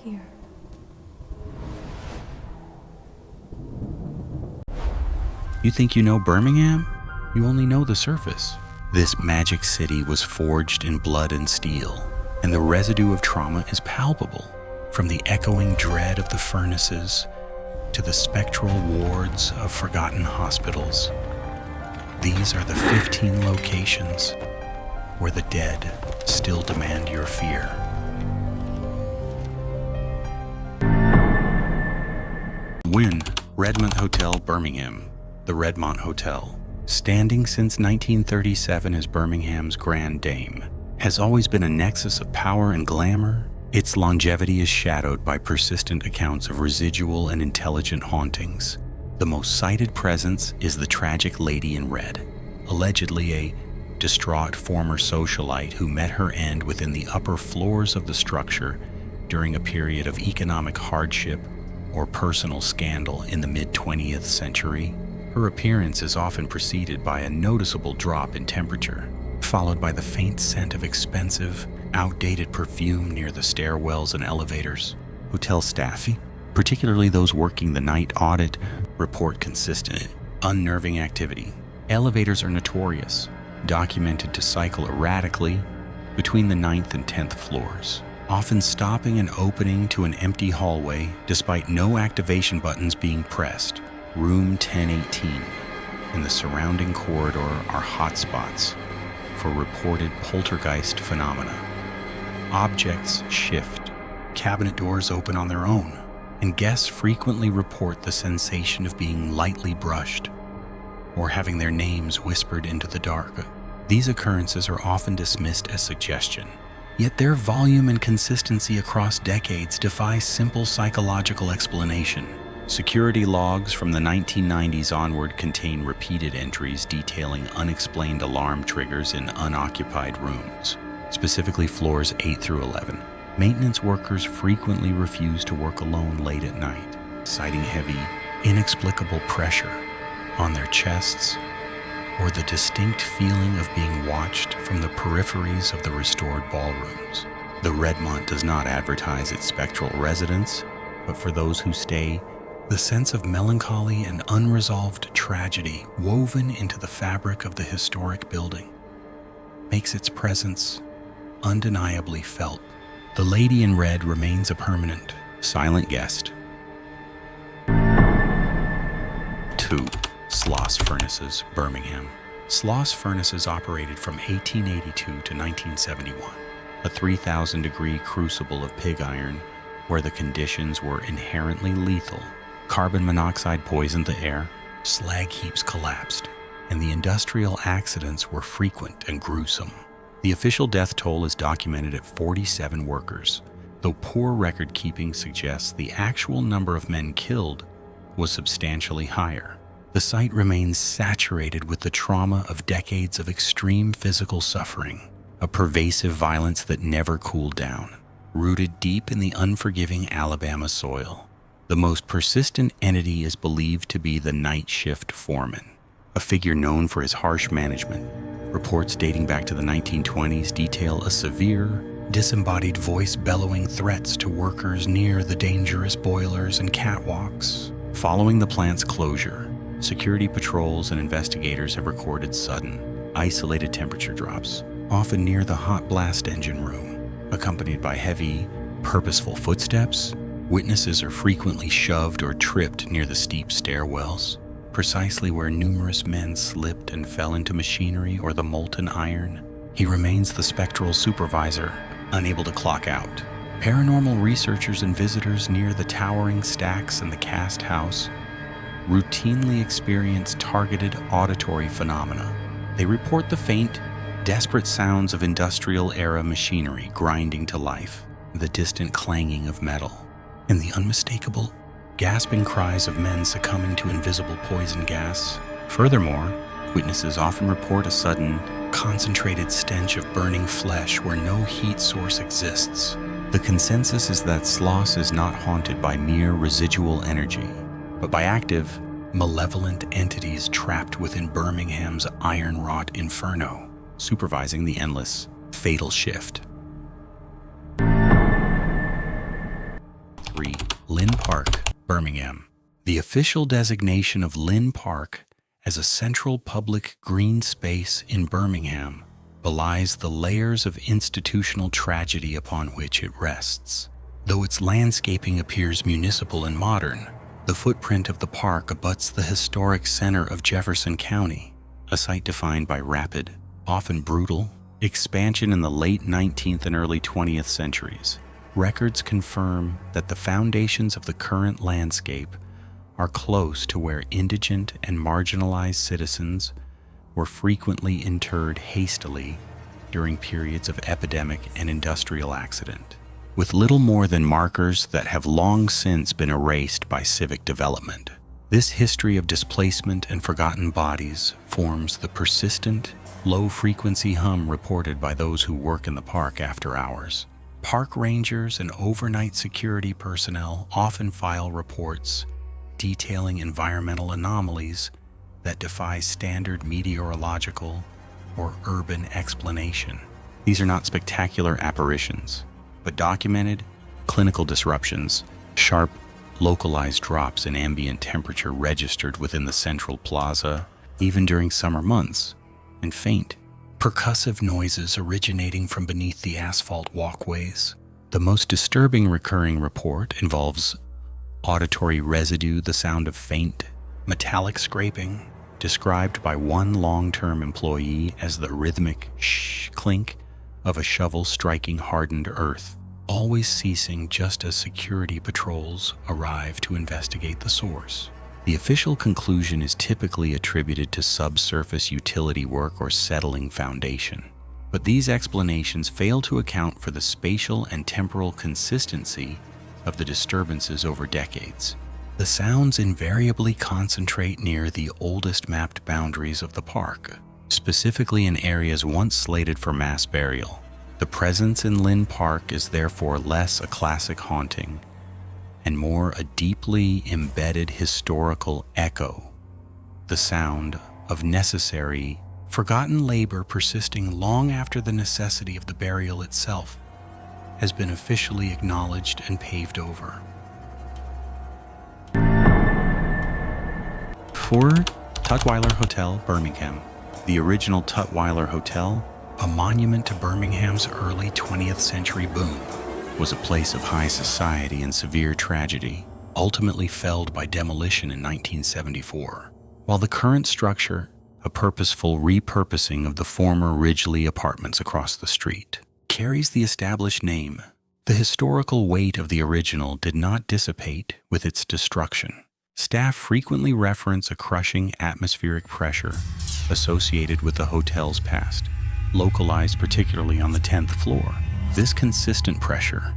here. You think you know Birmingham? You only know the surface. This magic city was forged in blood and steel, and the residue of trauma is palpable, from the echoing dread of the furnaces to the spectral wards of forgotten hospitals. These are the 15 locations where the dead still demand your fear. Win, Redmont Hotel, Birmingham. The Redmont Hotel, standing since 1937 as Birmingham's Grand Dame, has always been a nexus of power and glamour. Its longevity is shadowed by persistent accounts of residual and intelligent hauntings. The most cited presence is the tragic Lady in Red, allegedly a distraught former socialite who met her end within the upper floors of the structure during a period of economic hardship or personal scandal in the mid-20th century. Her appearance is often preceded by a noticeable drop in temperature, followed by the faint scent of expensive, outdated perfume near the stairwells and elevators. Hotel staff, particularly those working the night audit, report consistent, unnerving activity. Elevators are notorious, documented to cycle erratically between the 9th and 10th floors, often stopping and opening to an empty hallway despite no activation buttons being pressed. Room 1018 and the surrounding corridor are hotspots for reported poltergeist phenomena. Objects shift, cabinet doors open on their own, and guests frequently report the sensation of being lightly brushed or having their names whispered into the dark. These occurrences are often dismissed as suggestion, yet their volume and consistency across decades defy simple psychological explanation. Security logs from the 1990s onward contain repeated entries detailing unexplained alarm triggers in unoccupied rooms, specifically floors 8 through 11. Maintenance workers frequently refuse to work alone late at night, citing heavy, inexplicable pressure on their chests or the distinct feeling of being watched from the peripheries of the restored ballrooms. The Redmont does not advertise its spectral residents, but for those who stay, the sense of melancholy and unresolved tragedy woven into the fabric of the historic building makes its presence undeniably felt. The Lady in Red remains a permanent, silent guest. 2. Sloss Furnaces, Birmingham. Sloss Furnaces operated from 1882 to 1971, a 3,000-degree crucible of pig iron where the conditions were inherently lethal. Carbon monoxide poisoned the air, slag heaps collapsed, and the industrial accidents were frequent and gruesome. The official death toll is documented at 47 workers, though poor record-keeping suggests the actual number of men killed was substantially higher. The site remains saturated with the trauma of decades of extreme physical suffering, a pervasive violence that never cooled down, rooted deep in the unforgiving Alabama soil. The most persistent entity is believed to be the night shift foreman, a figure known for his harsh management. Reports dating back to the 1920s detail a severe, disembodied voice bellowing threats to workers near the dangerous boilers and catwalks. Following the plant's closure, security patrols and investigators have recorded sudden, isolated temperature drops, often near the hot blast engine room, accompanied by heavy, purposeful footsteps. Witnesses are frequently shoved or tripped near the steep stairwells, precisely where numerous men slipped and fell into machinery or the molten iron. He remains the spectral supervisor, unable to clock out. Paranormal researchers and visitors near the towering stacks and the cast house routinely experience targeted auditory phenomena. They report the faint, desperate sounds of industrial-era machinery grinding to life, the distant clanging of metal, and the unmistakable, gasping cries of men succumbing to invisible poison gas. Furthermore, witnesses often report a sudden, concentrated stench of burning flesh where no heat source exists. The consensus is that Sloss is not haunted by mere residual energy, but by active, malevolent entities trapped within Birmingham's iron-wrought inferno, supervising the endless, fatal shift. 3. Lynn Park, Birmingham. The official designation of Lynn Park as a central public green space in Birmingham belies the layers of institutional tragedy upon which it rests. Though its landscaping appears municipal and modern, the footprint of the park abuts the historic center of Jefferson County, a site defined by rapid, often brutal, expansion in the late 19th and early 20th centuries. Records confirm that the foundations of the current landscape are close to where indigent and marginalized citizens were frequently interred hastily during periods of epidemic and industrial accident, with little more than markers that have long since been erased by civic development. This history of displacement and forgotten bodies forms the persistent, low-frequency hum reported by those who work in the park after hours. Park rangers and overnight security personnel often file reports detailing environmental anomalies that defy standard meteorological or urban explanation. These are not spectacular apparitions, but documented clinical disruptions, sharp, localized drops in ambient temperature registered within the central plaza, even during summer months, and faint, percussive noises originating from beneath the asphalt walkways. The most disturbing recurring report involves auditory residue, the sound of faint, metallic scraping, described by one long-term employee as the rhythmic clink of a shovel striking hardened earth, always ceasing just as security patrols arrive to investigate the source. The official conclusion is typically attributed to subsurface utility work or settling foundation, but these explanations fail to account for the spatial and temporal consistency of the disturbances over decades. The sounds invariably concentrate near the oldest mapped boundaries of the park, specifically in areas once slated for mass burial. The presence in Lynn Park is therefore less a classic haunting and more a deeply embedded historical echo, the sound of necessary, forgotten labor persisting long after the necessity of the burial itself has been officially acknowledged and paved over. 4. Tutwiler Hotel, Birmingham. The original Tutwiler Hotel, a monument to Birmingham's early 20th century boom, was a place of high society and severe tragedy, ultimately felled by demolition in 1974. While the current structure, a purposeful repurposing of the former Ridgely apartments across the street, carries the established name, the historical weight of the original did not dissipate with its destruction. Staff frequently reference a crushing atmospheric pressure associated with the hotel's past, localized particularly on the 10th floor. This consistent pressure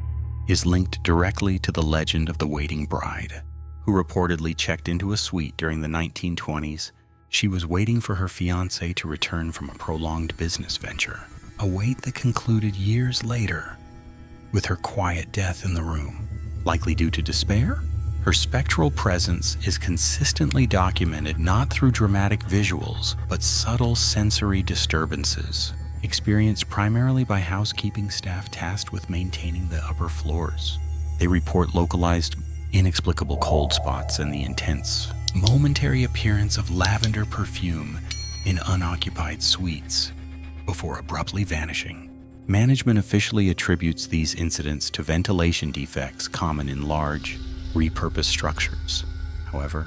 is linked directly to the legend of the waiting bride, who reportedly checked into a suite during the 1920s. She was waiting for her fiancé to return from a prolonged business venture, a wait that concluded years later with her quiet death in the room. Likely due to despair? Her spectral presence is consistently documented not through dramatic visuals, but subtle sensory disturbances, experienced primarily by housekeeping staff tasked with maintaining the upper floors. They report localized, inexplicable cold spots and the intense, momentary appearance of lavender perfume in unoccupied suites before abruptly vanishing. Management officially attributes these incidents to ventilation defects common in large, repurposed structures. However,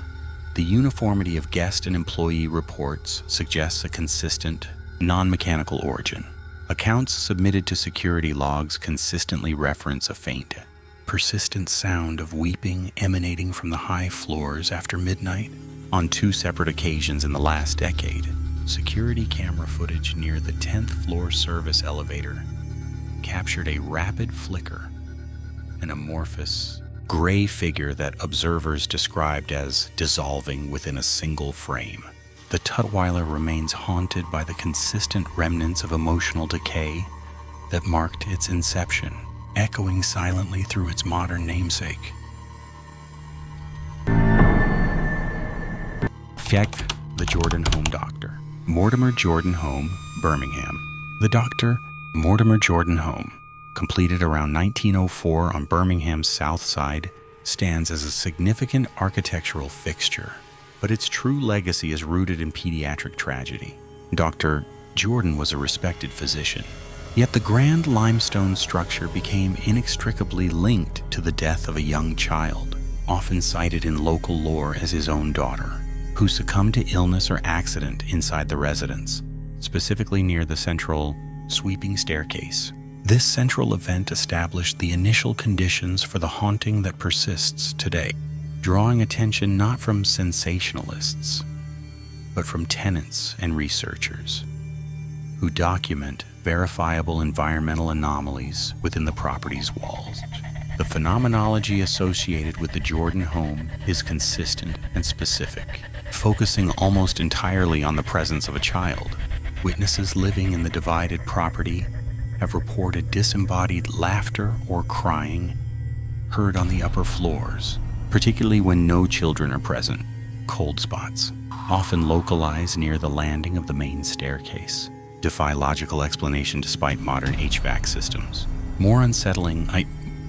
the uniformity of guest and employee reports suggests a consistent, non-mechanical origin. Accounts submitted to security logs consistently reference a faint, persistent sound of weeping emanating from the high floors after midnight. On 2 separate occasions in the last decade, security camera footage near the 10th floor service elevator captured a rapid flicker, an amorphous, gray figure that observers described as dissolving within a single frame. The Tutwiler remains haunted by the consistent remnants of emotional decay that marked its inception, echoing silently through its modern namesake. 5. The Jordan Home Doctor. Mortimer Jordan Home, Birmingham. The Dr. Mortimer Jordan Home, completed around 1904 on Birmingham's south side, stands as a significant architectural fixture, but its true legacy is rooted in pediatric tragedy. Dr. Jordan was a respected physician, yet the grand limestone structure became inextricably linked to the death of a young child, often cited in local lore as his own daughter, who succumbed to illness or accident inside the residence, specifically near the central sweeping staircase. This central event established the initial conditions for the haunting that persists today, drawing attention not from sensationalists, but from tenants and researchers who document verifiable environmental anomalies within the property's walls. The phenomenology associated with the Jordan home is consistent and specific, focusing almost entirely on the presence of a child. Witnesses living in the divided property have reported disembodied laughter or crying heard on the upper floors, particularly when no children are present. Cold spots, often localized near the landing of the main staircase, defy logical explanation despite modern HVAC systems. More unsettling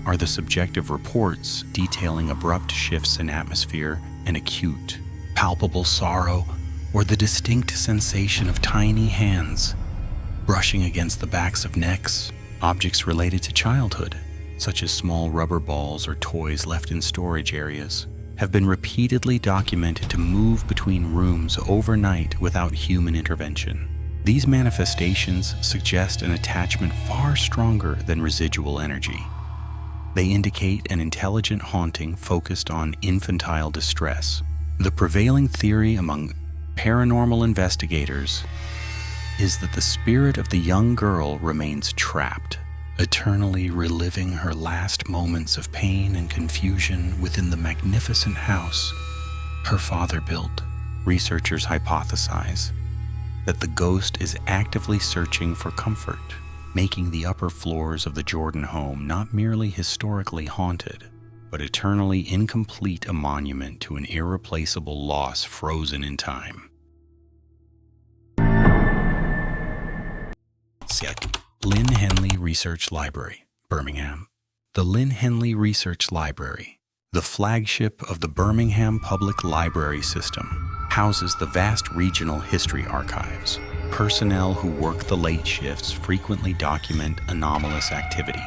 are the subjective reports detailing abrupt shifts in atmosphere and acute, palpable sorrow, or the distinct sensation of tiny hands brushing against the backs of necks. Objects related to childhood, such as small rubber balls or toys left in storage areas, have been repeatedly documented to move between rooms overnight without human intervention. These manifestations suggest an attachment far stronger than residual energy. They indicate an intelligent haunting focused on infantile distress. The prevailing theory among paranormal investigators is that the spirit of the young girl remains trapped, eternally reliving her last moments of pain and confusion within the magnificent house her father built. Researchers hypothesize that the ghost is actively searching for comfort, making the upper floors of the Jordan home not merely historically haunted, but eternally incomplete, a monument to an irreplaceable loss frozen in time. Lynn Henley Research Library, Birmingham. The Lynn Henley Research Library, the flagship of the Birmingham Public Library System, houses the vast regional history archives. Personnel who work the late shifts frequently document anomalous activity,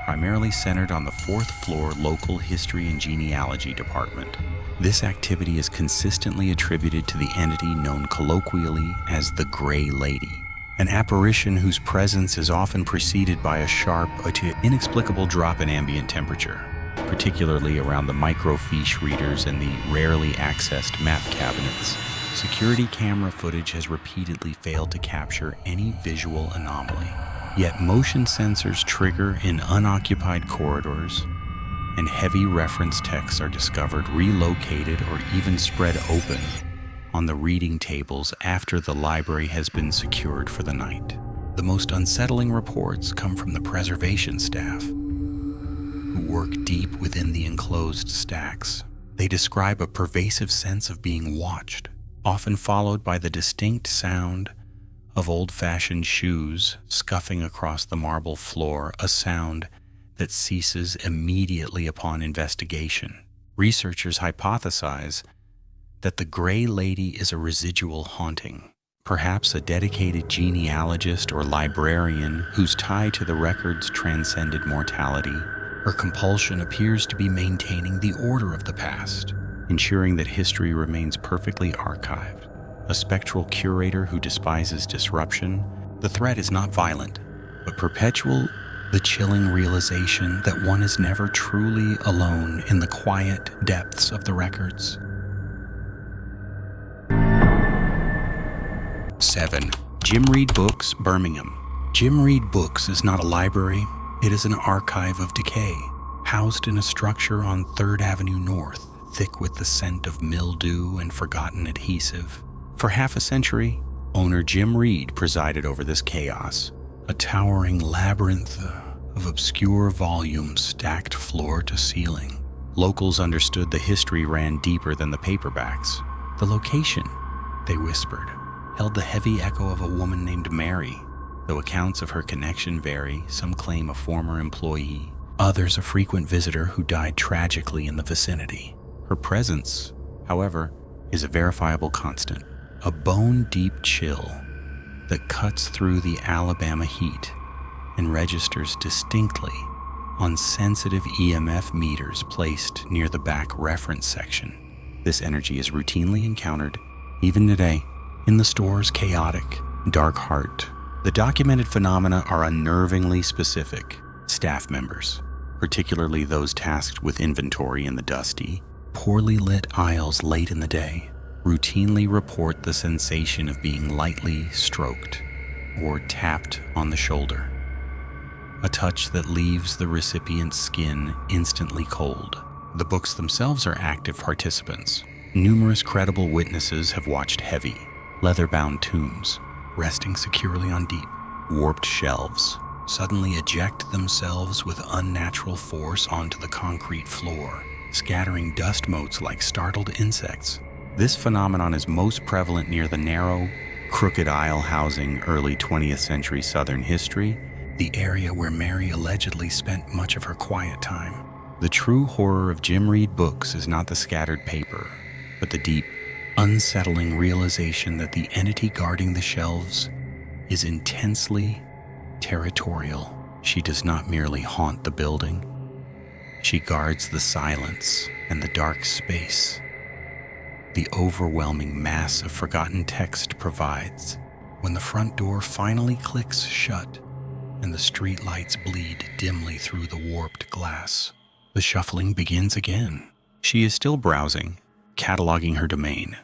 primarily centered on the fourth floor local history and genealogy department. This activity is consistently attributed to the entity known colloquially as the Gray Lady, an apparition whose presence is often preceded by a sharp to inexplicable drop in ambient temperature, particularly around the microfiche readers and the rarely accessed map cabinets. Security camera footage has repeatedly failed to capture any visual anomaly. Yet motion sensors trigger in unoccupied corridors, and heavy reference texts are discovered relocated or even spread open on the reading tables after the library has been secured for the night. The most unsettling reports come from the preservation staff, who work deep within the enclosed stacks. They describe a pervasive sense of being watched, often followed by the distinct sound of old-fashioned shoes scuffing across the marble floor, a sound that ceases immediately upon investigation. Researchers hypothesize that the Gray Lady is a residual haunting, perhaps a dedicated genealogist or librarian whose tie to the records transcended mortality. Her compulsion appears to be maintaining the order of the past, ensuring that history remains perfectly archived. A spectral curator who despises disruption, the threat is not violent, but perpetual, the chilling realization that one is never truly alone in the quiet depths of the records. 7. Jim Reed Books, Birmingham. Jim Reed Books is not a library, it is an archive of decay, housed in a structure on 3rd Avenue North, thick with the scent of mildew and forgotten adhesive. For half a century, owner Jim Reed presided over this chaos, a towering labyrinth of obscure volumes stacked floor to ceiling. Locals understood the history ran deeper than the paperbacks. The location, they whispered, held the heavy echo of a woman named Mary. Though accounts of her connection vary, some claim a former employee, others a frequent visitor who died tragically in the vicinity. Her presence, however, is a verifiable constant, a bone-deep chill that cuts through the Alabama heat and registers distinctly on sensitive EMF meters placed near the back reference section. This energy is routinely encountered, even today, in the store's chaotic, dark heart. The documented phenomena are unnervingly specific. Staff members, particularly those tasked with inventory in the dusty, poorly lit aisles late in the day, routinely report the sensation of being lightly stroked or tapped on the shoulder, a touch that leaves the recipient's skin instantly cold. The books themselves are active participants. Numerous credible witnesses have watched heavy, leather-bound tombs, resting securely on deep, warped shelves, suddenly eject themselves with unnatural force onto the concrete floor, scattering dust motes like startled insects. This phenomenon is most prevalent near the narrow, crooked aisle housing early 20th century Southern history, the area where Mary allegedly spent much of her quiet time. The true horror of Jim Reed books is not the scattered paper, but the deep, unsettling realization that the entity guarding the shelves is intensely territorial. She does not merely haunt the building. She guards the silence and the dark space the overwhelming mass of forgotten text provides. When the front door finally clicks shut and the street lights bleed dimly through the warped glass, the shuffling begins again. She is still browsing, cataloging her domain.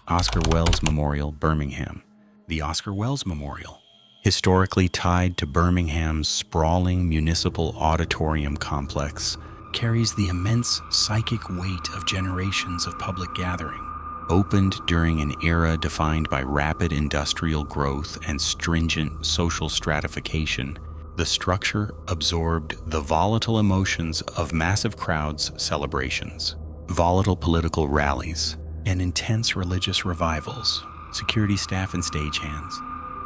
Oscar Wells Memorial, Birmingham. The Oscar Wells Memorial, historically tied to Birmingham's sprawling municipal auditorium complex, carries the immense psychic weight of generations of public gathering. Opened during an era defined by rapid industrial growth and stringent social stratification, the structure absorbed the volatile emotions of massive crowds' celebrations, volatile political rallies, and intense religious revivals. Security staff and stagehands,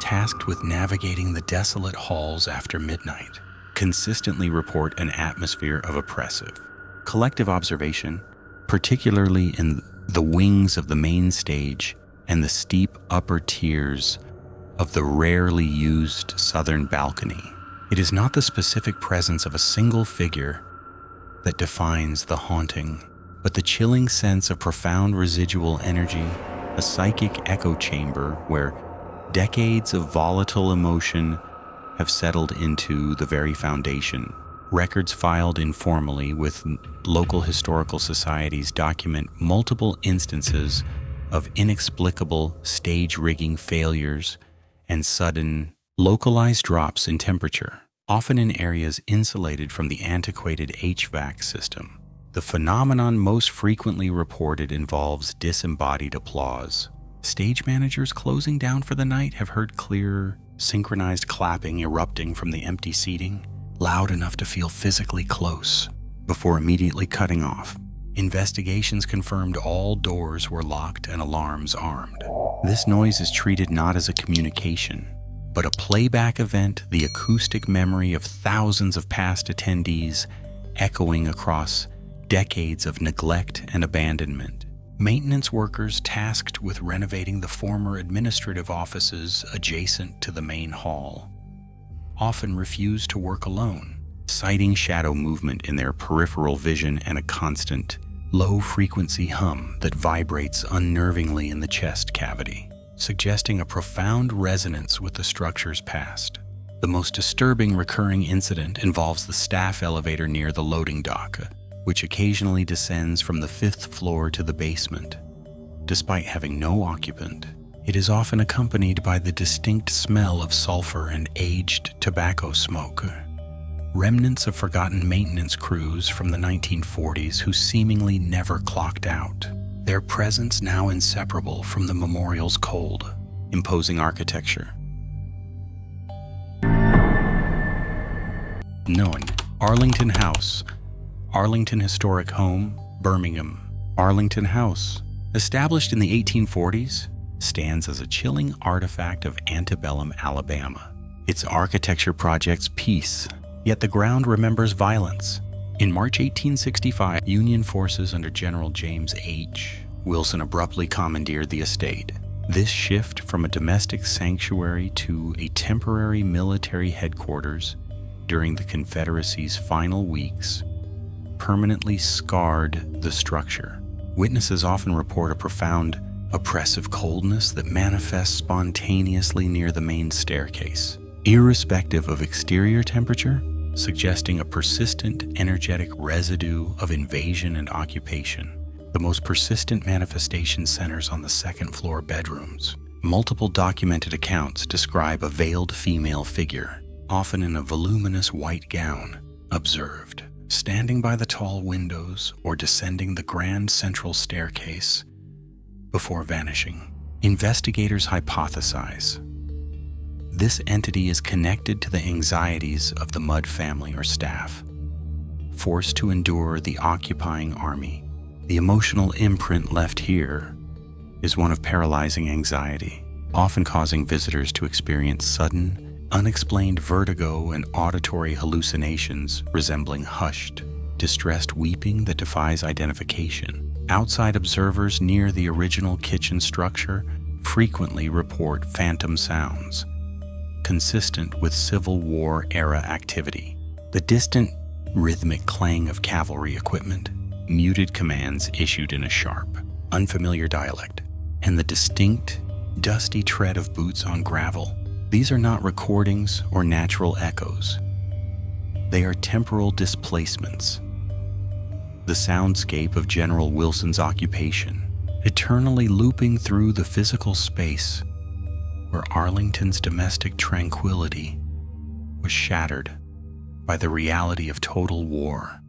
tasked with navigating the desolate halls after midnight, consistently report an atmosphere of oppressive, collective observation, particularly in the wings of the main stage and the steep upper tiers of the rarely used southern balcony. It is not the specific presence of a single figure that defines the haunting, but the chilling sense of profound residual energy, a psychic echo chamber where decades of volatile emotion have settled into the very foundation. Records filed informally with local historical societies document multiple instances of inexplicable stage rigging failures and sudden, localized drops in temperature, often in areas insulated from the antiquated HVAC system. The phenomenon most frequently reported involves disembodied applause. Stage managers closing down for the night have heard clear, synchronized clapping erupting from the empty seating, loud enough to feel physically close, before immediately cutting off. Investigations confirmed all doors were locked and alarms armed. This noise is treated not as a communication, but a playback event, the acoustic memory of thousands of past attendees echoing across decades of neglect and abandonment. Maintenance workers tasked with renovating the former administrative offices adjacent to the main hall often refuse to work alone, citing shadow movement in their peripheral vision and a constant, low-frequency hum that vibrates unnervingly in the chest cavity, suggesting a profound resonance with the structure's past. The most disturbing recurring incident involves the staff elevator near the loading dock, which occasionally descends from the 5th floor to the basement. Despite having no occupant, it is often accompanied by the distinct smell of sulfur and aged tobacco smoke. Remnants of forgotten maintenance crews from the 1940s who seemingly never clocked out, their presence now inseparable from the memorial's cold, imposing architecture. Arlington House, Arlington Historic Home, Birmingham. Arlington House, established in the 1840s, stands as a chilling artifact of antebellum Alabama. Its architecture projects peace, yet the ground remembers violence. In March 1865, Union forces under General James H. Wilson abruptly commandeered the estate. This shift from a domestic sanctuary to a temporary military headquarters during the Confederacy's final weeks permanently scarred the structure. Witnesses often report a profound, oppressive coldness that manifests spontaneously near the main staircase, irrespective of exterior temperature, suggesting a persistent, energetic residue of invasion and occupation. The most persistent manifestation centers on the second-floor bedrooms. Multiple documented accounts describe a veiled female figure, often in a voluminous white gown, observed, standing by the tall windows or descending the grand central staircase before vanishing. Investigators hypothesize this entity is connected to the anxieties of the Mudd family or staff, forced to endure the occupying army. The emotional imprint left here is one of paralyzing anxiety, often causing visitors to experience sudden, unexplained vertigo and auditory hallucinations resembling hushed, distressed weeping that defies identification. Outside observers near the original kitchen structure frequently report phantom sounds, consistent with Civil War-era activity. The distant, rhythmic clang of cavalry equipment, muted commands issued in a sharp, unfamiliar dialect, and the distinct, dusty tread of boots on gravel. These are not recordings or natural echoes. They are temporal displacements. The soundscape of General Wilson's occupation, eternally looping through the physical space where Arlington's domestic tranquility was shattered by the reality of total war.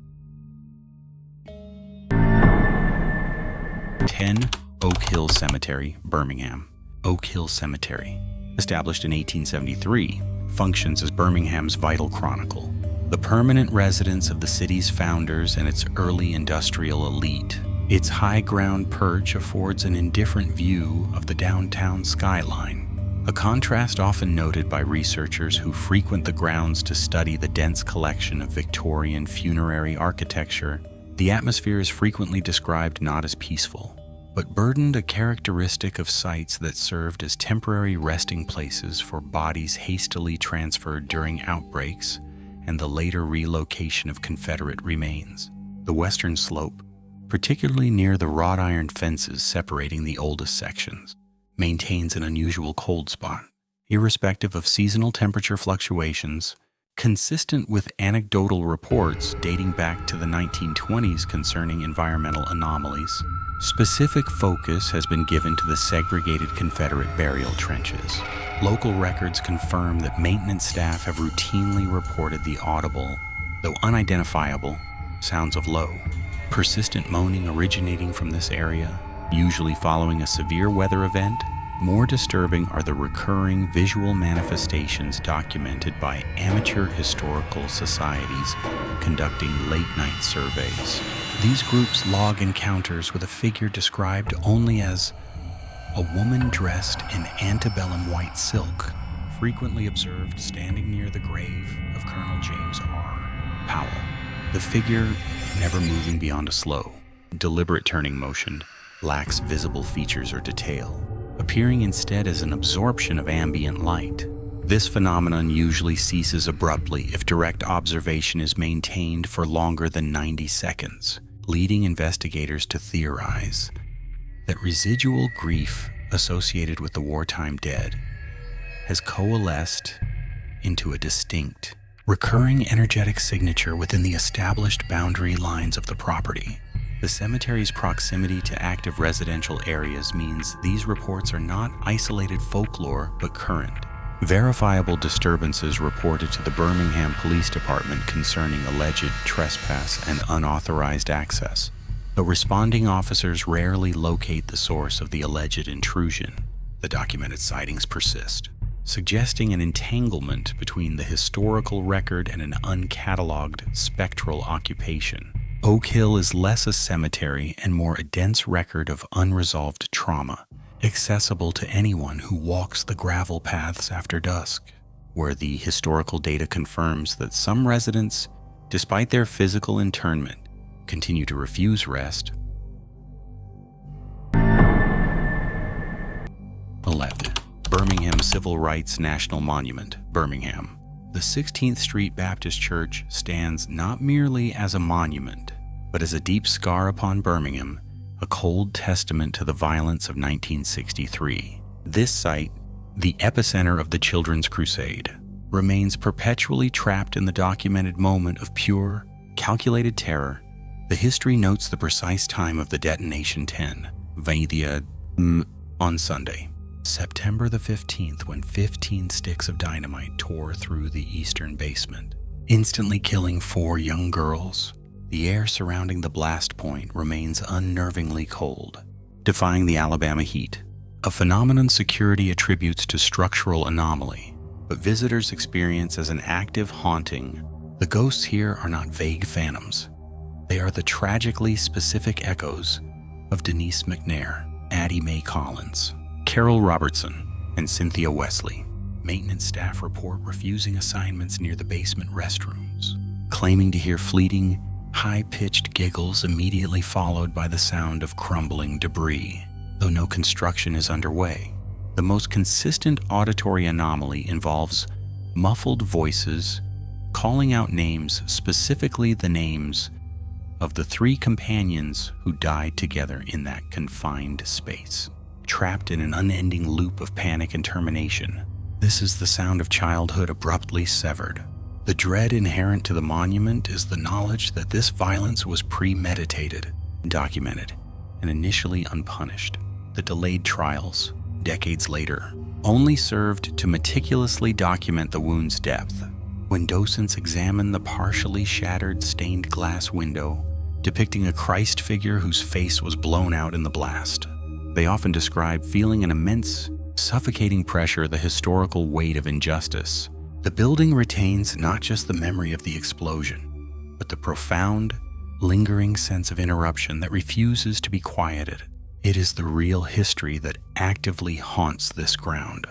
10 Oak Hill Cemetery, Birmingham. Oak Hill Cemetery, established in 1873, functions as Birmingham's vital chronicle, the permanent residence of the city's founders and its early industrial elite. Its high ground perch affords an indifferent view of the downtown skyline, a contrast often noted by researchers who frequent the grounds to study the dense collection of Victorian funerary architecture. The atmosphere is frequently described not as peaceful, but burdened, a characteristic of sites that served as temporary resting places for bodies hastily transferred during outbreaks and the later relocation of Confederate remains. The western slope, particularly near the wrought iron fences separating the oldest sections, maintains an unusual cold spot, irrespective of seasonal temperature fluctuations, consistent with anecdotal reports dating back to the 1920s concerning environmental anomalies. Specific focus has been given to the segregated Confederate burial trenches. Local records confirm that maintenance staff have routinely reported the audible, though unidentifiable, sounds of low, persistent moaning originating from this area, usually following a severe weather event. More disturbing are the recurring visual manifestations documented by amateur historical societies conducting late-night surveys. These groups log encounters with a figure described only as a woman dressed in antebellum white silk, frequently observed standing near the grave of Colonel James R. Powell. The figure, never moving beyond a slow, deliberate turning motion, lacks visible features or detail, appearing instead as an absorption of ambient light. This phenomenon usually ceases abruptly if direct observation is maintained for longer than 90 seconds, leading investigators to theorize that residual grief associated with the wartime dead has coalesced into a distinct, recurring energetic signature within the established boundary lines of the property. The cemetery's proximity to active residential areas means these reports are not isolated folklore but current, verifiable disturbances reported to the Birmingham Police Department concerning alleged trespass and unauthorized access. But responding officers rarely locate the source of the alleged intrusion. The documented sightings persist, suggesting an entanglement between the historical record and an uncatalogued spectral occupation. Oak Hill is less a cemetery and more a dense record of unresolved trauma, accessible to anyone who walks the gravel paths after dusk. where the historical data confirms that some residents, despite their physical internment, continue to refuse rest. 11. Birmingham Civil Rights National Monument, Birmingham. The 16th Street Baptist Church stands not merely as a monument, but as a deep scar upon Birmingham, a cold testament to the violence of 1963. This site, the epicenter of the Children's Crusade, remains perpetually trapped in the documented moment of pure, calculated terror. The history notes the precise time of the detonation 10 on Sunday, September the 15th, when 15 sticks of dynamite tore through the eastern basement, instantly killing 4 young girls. The air surrounding the blast point remains unnervingly cold, defying the Alabama heat, a phenomenon security attributes to structural anomaly, but visitors experience as an active haunting. The ghosts here are not vague phantoms. They are the tragically specific echoes of Denise McNair, Addie Mae Collins, Carol Robertson, and Cynthia Wesley. Maintenance staff report refusing assignments near the basement restrooms, claiming to hear fleeting, high-pitched giggles immediately followed by the sound of crumbling debris. Though no construction is underway, the most consistent auditory anomaly involves muffled voices calling out names, specifically the names of the 3 companions who died together in that confined space. Trapped in an unending loop of panic and termination, this is the sound of childhood abruptly severed. The dread inherent to the monument is the knowledge that this violence was premeditated, documented, and initially unpunished. The delayed trials, decades later, only served to meticulously document the wound's depth. When docents examine the partially shattered stained glass window depicting a Christ figure whose face was blown out in the blast, they often describe feeling an immense, suffocating pressure, the historical weight of injustice. The building retains not just the memory of the explosion, but the profound, lingering sense of interruption that refuses to be quieted. It is the real history that actively haunts this ground.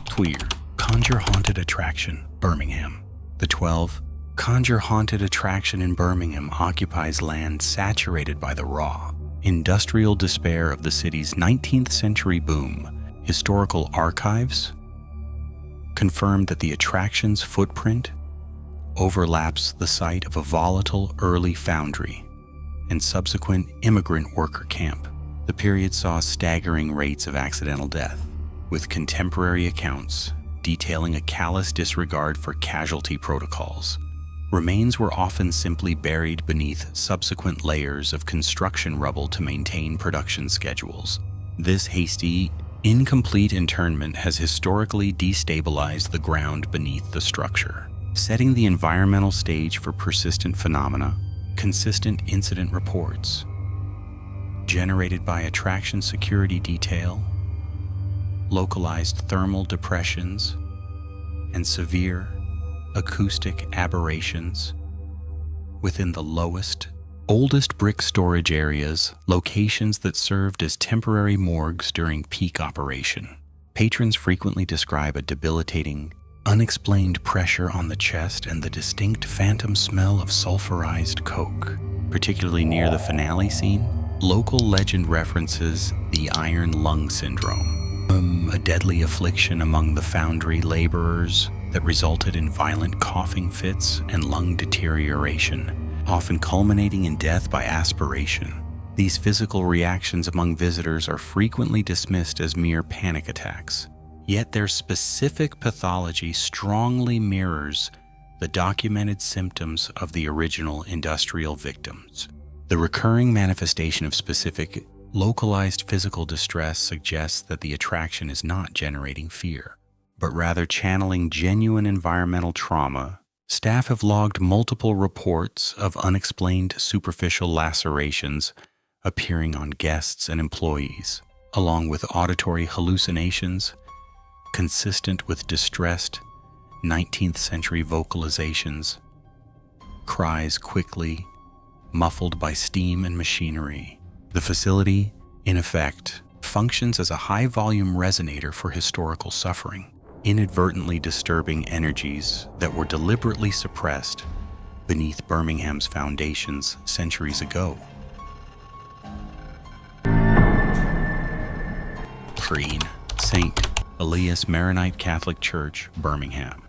Tweer, Conjure Haunted Attraction, Birmingham. The 12 Conjure Haunted Attraction in Birmingham occupies land saturated by the raw, industrial despair of the city's 19th century boom. Historical archives confirm that the attraction's footprint overlaps the site of a volatile early foundry and subsequent immigrant worker camp. The period saw staggering rates of accidental death, with contemporary accounts detailing a callous disregard for casualty protocols. Remains were often simply buried beneath subsequent layers of construction rubble to maintain production schedules. This hasty, incomplete internment has historically destabilized the ground beneath the structure, setting the environmental stage for persistent phenomena. Consistent incident reports generated by attraction security detail, localized thermal depressions, and severe acoustic aberrations within the oldest brick storage areas, locations that served as temporary morgues during peak operation. Patrons frequently describe a debilitating, unexplained pressure on the chest and the distinct phantom smell of sulfurized coke. Particularly near the finale scene, local legend references the iron lung syndrome, a deadly affliction among the foundry laborers that resulted in violent coughing fits and lung deterioration, often culminating in death by aspiration. These physical reactions among visitors are frequently dismissed as mere panic attacks, yet their specific pathology strongly mirrors the documented symptoms of the original industrial victims. The recurring manifestation of specific, localized physical distress suggests that the attraction is not generating fear, but rather channeling genuine environmental trauma. Staff have logged multiple reports of unexplained superficial lacerations appearing on guests and employees, along with auditory hallucinations consistent with distressed 19th century vocalizations, cries quickly muffled by steam and machinery. The facility, in effect, functions as a high-volume resonator for historical suffering, inadvertently disturbing energies that were deliberately suppressed beneath Birmingham's foundations centuries ago. St. Elias Maronite Catholic Church, Birmingham.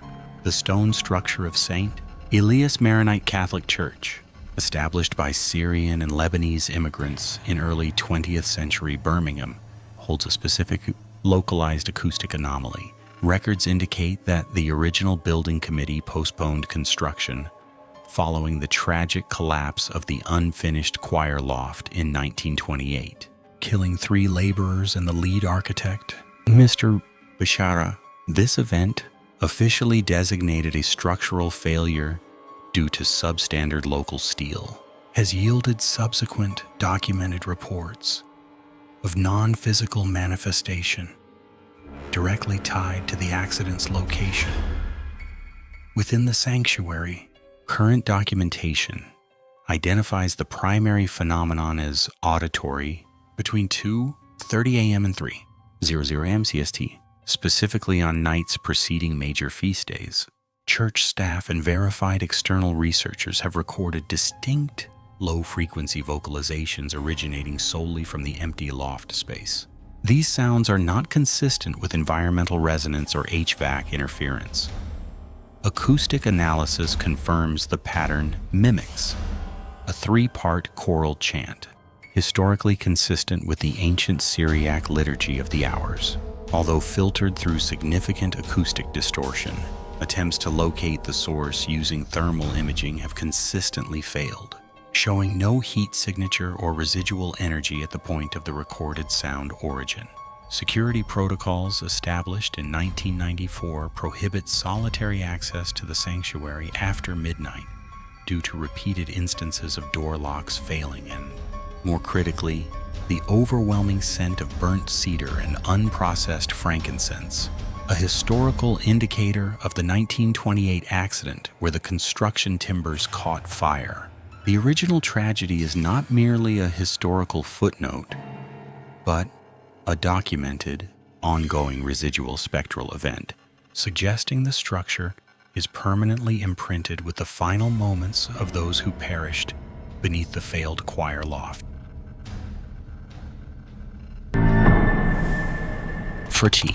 The stone structure of St. Elias Maronite Catholic Church, established by Syrian and Lebanese immigrants in early 20th century Birmingham, holds a specific localized acoustic anomaly. Records indicate that the original building committee postponed construction following the tragic collapse of the unfinished choir loft in 1928, killing 3 laborers and the lead architect, Mr. Bashara. This event, officially designated a structural failure due to substandard local steel, has yielded subsequent documented reports of non-physical manifestation directly tied to the accident's location. Within the sanctuary, current documentation identifies the primary phenomenon as auditory between 2:30 a.m. and 3:00 a.m. CST, specifically on nights preceding major feast days. Church staff and verified external researchers have recorded distinct low-frequency vocalizations originating solely from the empty loft space. These sounds are not consistent with environmental resonance or HVAC interference. Acoustic analysis confirms the pattern mimics a 3-part choral chant, historically consistent with the ancient Syriac liturgy of the hours. Although filtered through significant acoustic distortion, attempts to locate the source using thermal imaging have consistently failed, showing no heat signature or residual energy at the point of the recorded sound origin. Security protocols established in 1994 prohibit solitary access to the sanctuary after midnight due to repeated instances of door locks failing and, more critically, the overwhelming scent of burnt cedar and unprocessed frankincense, a historical indicator of the 1928 accident where the construction timbers caught fire. The original tragedy is not merely a historical footnote, but a documented, ongoing residual spectral event, suggesting the structure is permanently imprinted with the final moments of those who perished beneath the failed choir loft. 14.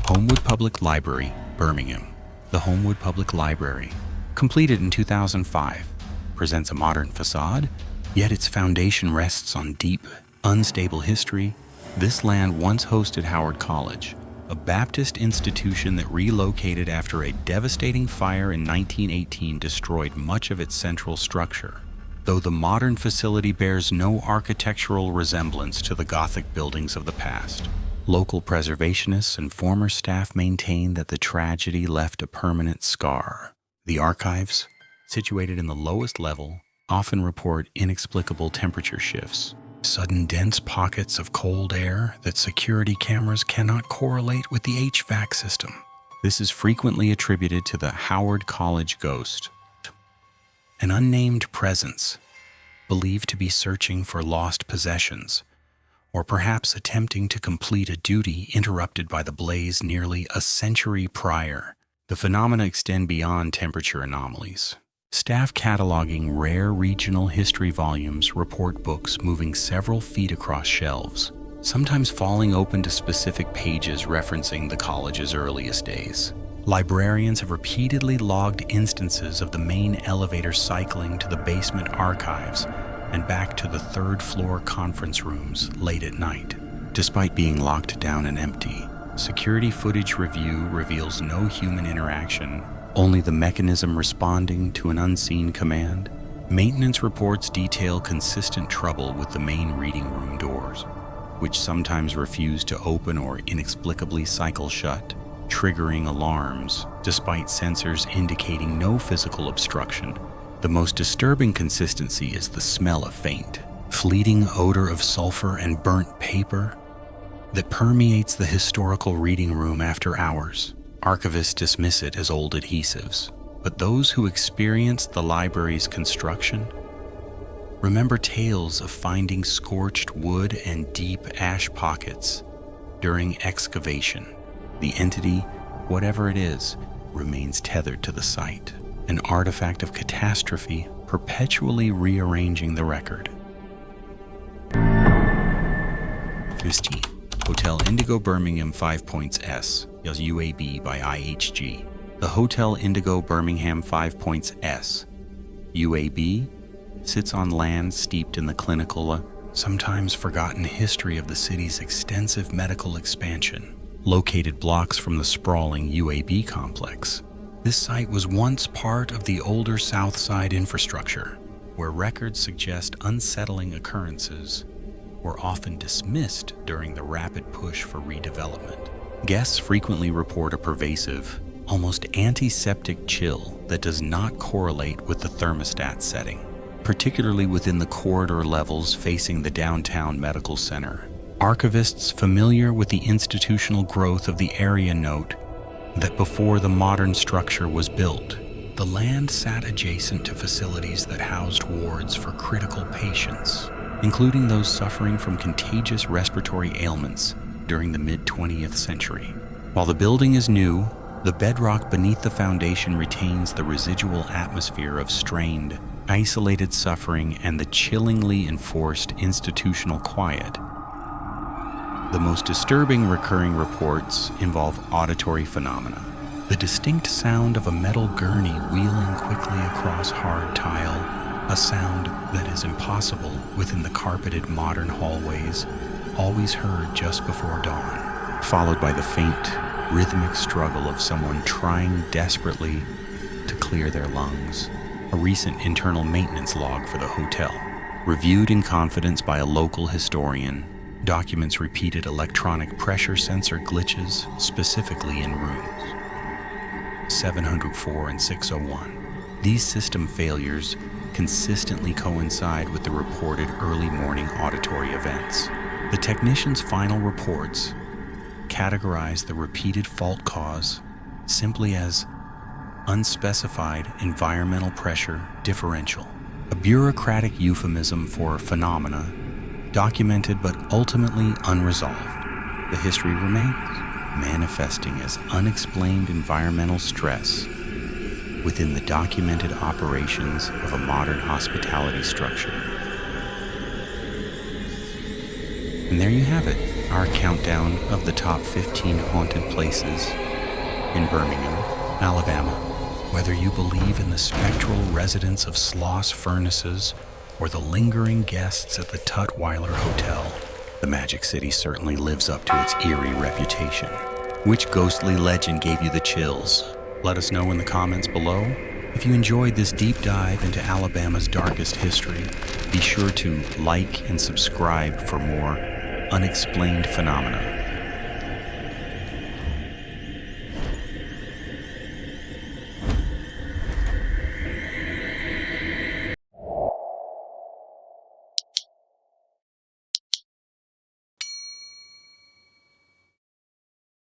Homewood Public Library, Birmingham. The Homewood Public Library, completed in 2005, presents a modern facade, yet its foundation rests on deep, unstable history. This land once hosted Howard College, a Baptist institution that relocated after a devastating fire in 1918 destroyed much of its central structure. Though the modern facility bears no architectural resemblance to the Gothic buildings of the past, local preservationists and former staff maintain that the tragedy left a permanent scar. The archives, situated in the lowest level, often report inexplicable temperature shifts, sudden dense pockets of cold air that security cameras cannot correlate with the HVAC system. This is frequently attributed to the Howard College ghost, an unnamed presence believed to be searching for lost possessions, or perhaps attempting to complete a duty interrupted by the blaze nearly a century prior. The phenomena extend beyond temperature anomalies. Staff cataloging rare regional history volumes report books moving several feet across shelves, sometimes falling open to specific pages referencing the college's earliest days. Librarians have repeatedly logged instances of the main elevator cycling to the basement archives and back to the third-floor conference rooms late at night. Despite being locked down and empty, security footage review reveals no human interaction, only the mechanism responding to an unseen command. Maintenance reports detail consistent trouble with the main reading room doors, which sometimes refuse to open or inexplicably cycle shut, triggering alarms despite sensors indicating no physical obstruction. The most disturbing consistency is the smell of faint, fleeting odor of sulfur and burnt paper that permeates the historical reading room after hours. Archivists dismiss it as old adhesives, but those who experienced the library's construction remember tales of finding scorched wood and deep ash pockets During excavation, the entity, whatever it is, remains tethered to the site, an artifact of catastrophe perpetually rearranging the record. 15. Hotel Indigo Birmingham 5 Points S, UAB by IHG. The Hotel Indigo Birmingham 5 Points S, UAB, sits on land steeped in the clinical, sometimes forgotten history of the city's extensive medical expansion. Located blocks from the sprawling UAB complex, this site was once part of the older South Side infrastructure, where records suggest unsettling occurrences were often dismissed during the rapid push for redevelopment. Guests frequently report a pervasive, almost antiseptic chill that does not correlate with the thermostat setting, particularly within the corridor levels facing the downtown medical center. Archivists familiar with the institutional growth of the area note that before the modern structure was built, the land sat adjacent to facilities that housed wards for critical patients, including those suffering from contagious respiratory ailments during the mid-20th century. While the building is new, the bedrock beneath the foundation retains the residual atmosphere of strained, isolated suffering and the chillingly enforced institutional quiet. The most disturbing recurring reports involve auditory phenomena. The distinct sound of a metal gurney wheeling quickly across hard tile, a sound that is impossible within the carpeted modern hallways, always heard just before dawn, followed by the faint, rhythmic struggle of someone trying desperately to clear their lungs. A recent internal maintenance log for the hotel, reviewed in confidence by a local historian, documents repeated electronic pressure sensor glitches, specifically in rooms 704 and 601. These system failures consistently coincide with the reported early morning auditory events. The technician's final reports categorize the repeated fault cause simply as unspecified environmental pressure differential, a bureaucratic euphemism for phenomena documented but ultimately unresolved. The history remains, manifesting as unexplained environmental stress within the documented operations of a modern hospitality structure. And there you have it, our countdown of the top 15 haunted places in Birmingham, Alabama. Whether you believe in the spectral residents of Sloss Furnaces or the lingering guests at the Tutwiler Hotel, the Magic City certainly lives up to its eerie reputation. Which ghostly legend gave you the chills? Let us know in the comments below. If you enjoyed this deep dive into Alabama's darkest history, be sure to like and subscribe for more unexplained phenomena.